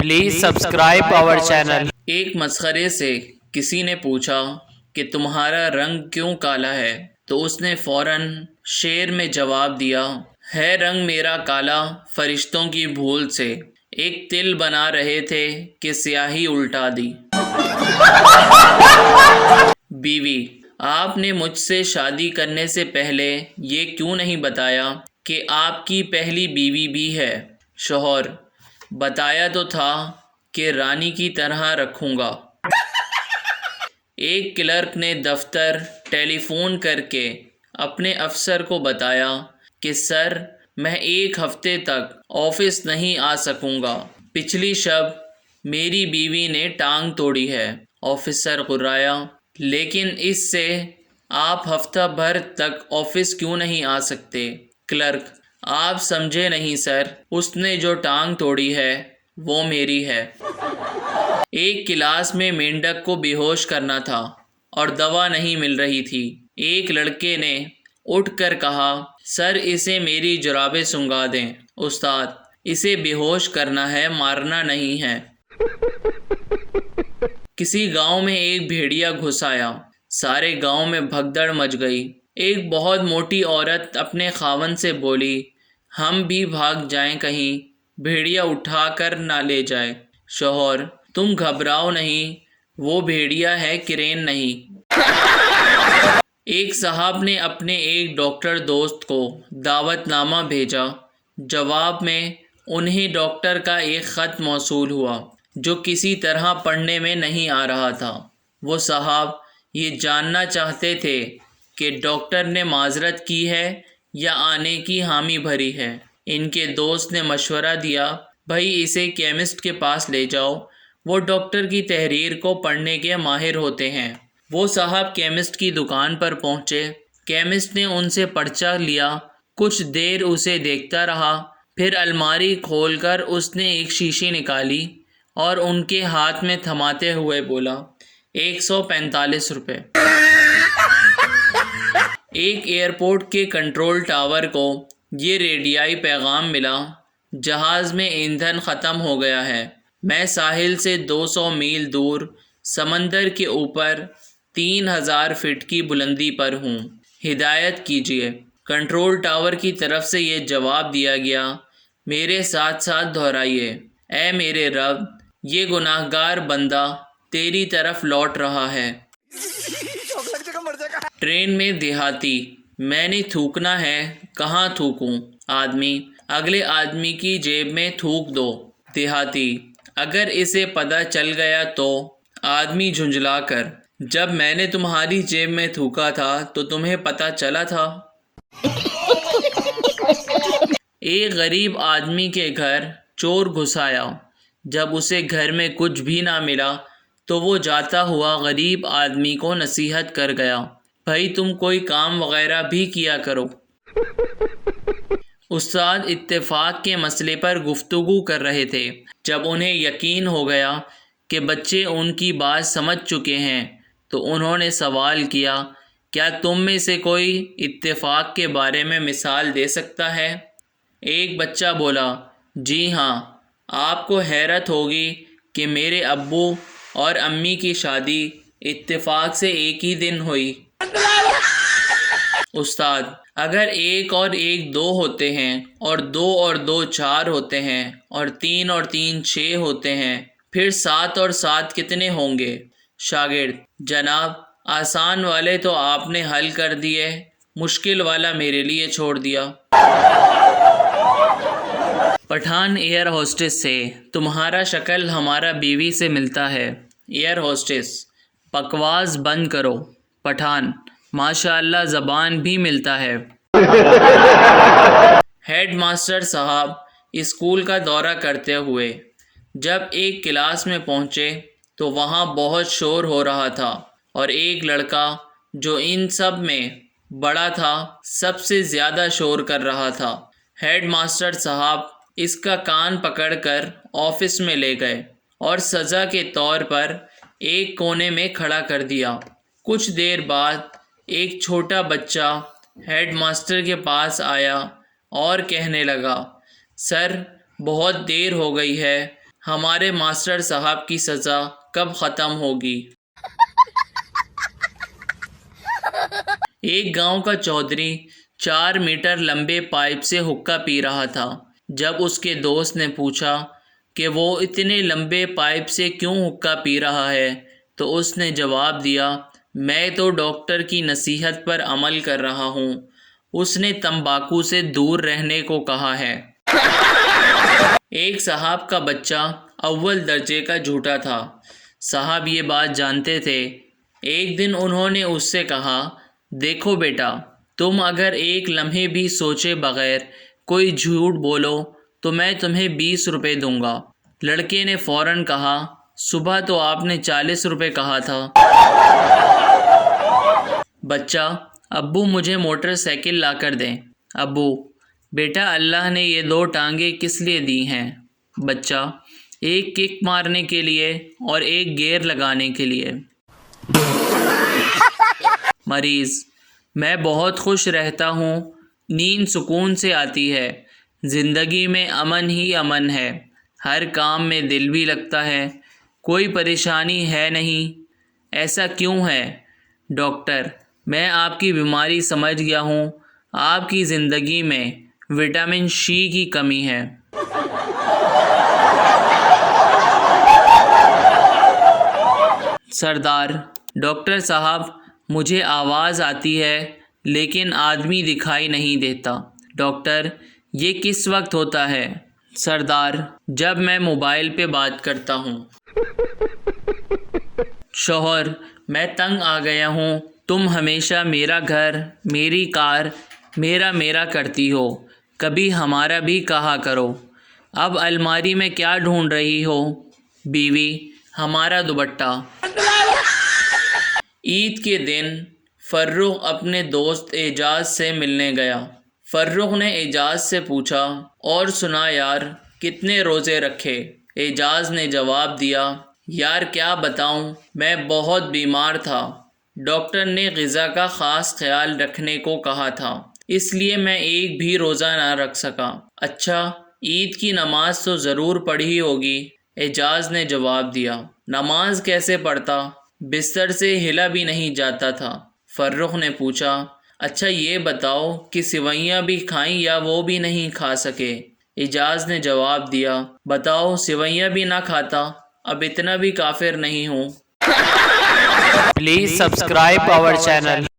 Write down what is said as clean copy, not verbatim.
Please subscribe our channel. ایک مسخرے سے کسی نے پوچھا کہ تمہارا رنگ کیوں کالا ہے؟ تو اس نے فوراً شعر میں جواب دیا، ہے رنگ میرا کالا فرشتوں کی بھول سے، ایک تل بنا رہے تھے کہ سیاہی الٹا دی۔ بیوی: آپ نے مجھ سے شادی کرنے سے پہلے یہ کیوں نہیں بتایا کہ آپ کی پہلی بیوی بھی ہے؟ شوہر: بتایا تو تھا کہ رانی کی طرح رکھوں گا۔ ایک کلرک نے دفتر ٹیلی فون کر کے اپنے افسر کو بتایا کہ سر، میں ایک ہفتے تک آفس نہیں آ سکوں گا، پچھلی شب میری بیوی نے ٹانگ توڑی ہے۔ آفیسر غرایا، لیکن اس سے آپ ہفتہ بھر تک آفس کیوں نہیں آ سکتے؟ کلرک: آپ سمجھے نہیں سر، اس نے جو ٹانگ توڑی ہے وہ میری ہے۔ ایک کلاس میں مینڈک کو بے ہوش کرنا تھا اور دوا نہیں مل رہی تھی۔ ایک لڑکے نے اٹھ کر کہا، سر اسے میری جرابیں سنگھا دیں۔ استاد: اسے بے ہوش کرنا ہے، مارنا نہیں ہے۔ کسی گاؤں میں ایک بھیڑیا گھس آیا، سارے گاؤں میں بھگدڑ مچ گئی۔ ایک بہت موٹی عورت اپنے خاوند سے بولی، ہم بھی بھاگ جائیں کہیں بھیڑیا اٹھا کر نہ لے جائے۔ شوہر: تم گھبراؤ نہیں، وہ بھیڑیا ہے، کرین نہیں۔ ایک صاحب نے اپنے ایک ڈاکٹر دوست کو دعوت نامہ بھیجا، جواب میں انہیں ڈاکٹر کا ایک خط موصول ہوا جو کسی طرح پڑھنے میں نہیں آ رہا تھا۔ وہ صاحب یہ جاننا چاہتے تھے کہ ڈاکٹر نے معذرت کی ہے یا آنے کی حامی بھری ہے۔ ان کے دوست نے مشورہ دیا، بھائی اسے کیمسٹ کے پاس لے جاؤ، وہ ڈاکٹر کی تحریر کو پڑھنے کے ماہر ہوتے ہیں۔ وہ صاحب کیمسٹ کی دکان پر پہنچے، کیمسٹ نے ان سے پرچہ لیا، کچھ دیر اسے دیکھتا رہا، پھر الماری کھول کر اس نے ایک شیشی نکالی اور ان کے ہاتھ میں تھماتے ہوئے بولا، 145 روپے۔ ایک ایئرپورٹ کے کنٹرول ٹاور کو یہ ریڈیائی پیغام ملا، جہاز میں ایندھن ختم ہو گیا ہے، میں ساحل سے 200 میل دور سمندر کے اوپر 3000 فٹ کی بلندی پر ہوں، ہدایت کیجیے۔ کنٹرول ٹاور کی طرف سے یہ جواب دیا گیا، میرے ساتھ ساتھ دہرائیے، اے میرے رب، یہ گناہگار بندہ تیری طرف لوٹ رہا ہے۔ ٹرین میں دیہاتی: میں نے تھوکنا ہے، کہاں تھوکوں؟ آدمی: اگلے آدمی کی جیب میں تھوک دو۔ دیہاتی: اگر اسے پتہ چل گیا تو؟ آدمی جھنجھلا کر: جب میں نے تمہاری جیب میں تھوکا تھا تو تمہیں پتہ چلا تھا؟ ایک غریب آدمی کے گھر چور گھس آیا، جب اسے گھر میں کچھ بھی نہ ملا تو وہ جاتا ہوا غریب آدمی کو نصیحت کر گیا، بھائی تم کوئی کام وغیرہ بھی کیا کرو۔ استاد اتفاق کے مسئلے پر گفتگو کر رہے تھے، جب انہیں یقین ہو گیا کہ بچے ان کی بات سمجھ چکے ہیں تو انہوں نے سوال کیا، کیا تم میں سے کوئی اتفاق کے بارے میں مثال دے سکتا ہے؟ ایک بچہ بولا، جی ہاں، آپ کو حیرت ہوگی کہ میرے ابو اور امی کی شادی اتفاق سے ایک ہی دن ہوئی۔ استاد: اگر 1 اور 1 2 ہوتے ہیں اور 2 اور 2 4 ہوتے ہیں اور 3 اور 3 6 ہوتے ہیں، پھر 7 اور 7 کتنے ہوں گے؟ شاگرد: جناب آسان والے تو آپ نے حل کر دیے، مشکل والا میرے لیے چھوڑ دیا۔ پٹھان ایئر ہوسٹس سے: تمہارا شکل ہمارا بیوی سے ملتا ہے۔ ایئر ہوسٹس: بکواس بند کرو۔ پٹھان: ماشاء اللہ زبان بھی ملتا ہے۔ ہیڈ ماسٹر صاحب اسکول کا دورہ کرتے ہوئے جب ایک کلاس میں پہنچے تو وہاں بہت شور ہو رہا تھا اور ایک لڑکا جو ان سب میں بڑا تھا سب سے زیادہ شور کر رہا تھا۔ ہیڈ ماسٹر صاحب اس کا کان پکڑ کر آفس میں لے گئے اور سزا کے طور پر ایک کونے میں کھڑا کر دیا۔ کچھ دیر بعد ایک چھوٹا بچہ ہیڈ ماسٹر کے پاس آیا اور کہنے لگا، سر بہت دیر ہو گئی ہے، ہمارے ماسٹر صاحب کی سزا کب ختم ہوگی؟ ایک گاؤں کا چودھری 4 میٹر لمبے پائپ سے حقہ پی رہا تھا۔ جب اس کے دوست نے پوچھا کہ وہ اتنے لمبے پائپ سے کیوں حقہ پی رہا ہے تو اس نے جواب دیا، میں تو ڈاکٹر کی نصیحت پر عمل کر رہا ہوں، اس نے تمباکو سے دور رہنے کو کہا ہے۔ ایک صاحب کا بچہ اول درجے کا جھوٹا تھا۔ صاحب یہ بات جانتے تھے۔ ایک دن انہوں نے اس سے کہا، دیکھو بیٹا، تم اگر ایک لمحے بھی سوچے بغیر کوئی جھوٹ بولو تو میں تمہیں 20 روپے دوں گا۔ لڑکے نے فوراً کہا، صبح تو آپ نے 40 روپے کہا تھا۔ بچہ، ابو مجھے موٹر سائیکل لا کر دیں۔ ابو، بیٹا اللہ نے یہ 2 ٹانگیں کس لیے دی ہیں؟ بچہ، ایک کک مارنے کے لیے اور ایک گیئر لگانے کے لیے۔ مریض، میں بہت خوش رہتا ہوں، نیند سکون سے آتی ہے، زندگی میں امن ہی امن ہے، ہر کام میں دل بھی لگتا ہے، کوئی پریشانی ہے نہیں۔ ایسا کیوں ہے؟ ڈاکٹر، میں آپ کی بیماری سمجھ گیا ہوں، آپ کی زندگی میں وٹامن سی کی کمی ہے۔ سردار، ڈاکٹر صاحب مجھے آواز آتی ہے لیکن آدمی دکھائی نہیں دیتا۔ ڈاکٹر، یہ کس وقت ہوتا ہے؟ سردار، جب میں موبائل پہ بات کرتا ہوں۔ شوہر، میں تنگ آ گیا ہوں، تم ہمیشہ میرا گھر، میری کار، میرا کرتی ہو، کبھی ہمارا بھی کہا کرو۔ اب الماری میں کیا ڈھونڈ رہی ہو؟ بیوی، ہمارا دوپٹہ۔ عید کے دن فرخ اپنے دوست اعجاز سے ملنے گیا۔ فرخ نے اعجاز سے پوچھا، اور سنا یار، کتنے روزے رکھے؟ اعجاز نے جواب دیا، یار کیا بتاؤں، میں بہت بیمار تھا، ڈاکٹر نے غذا کا خاص خیال رکھنے کو کہا تھا، اس لیے میں ایک بھی روزہ نہ رکھ سکا۔ اچھا، عید کی نماز تو ضرور پڑھی ہوگی؟ اعجاز نے جواب دیا، نماز کیسے پڑھتا، بستر سے ہلا بھی نہیں جاتا تھا۔ فرخ نے پوچھا، اچھا یہ بتاؤ کہ سوئیاں بھی کھائیں یا وہ بھی نہیں کھا سکے؟ اعجاز نے جواب دیا، بتاؤ، سوئیاں بھی نہ کھاتا، اب اتنا بھی کافر نہیں ہوں۔ Please subscribe our channel.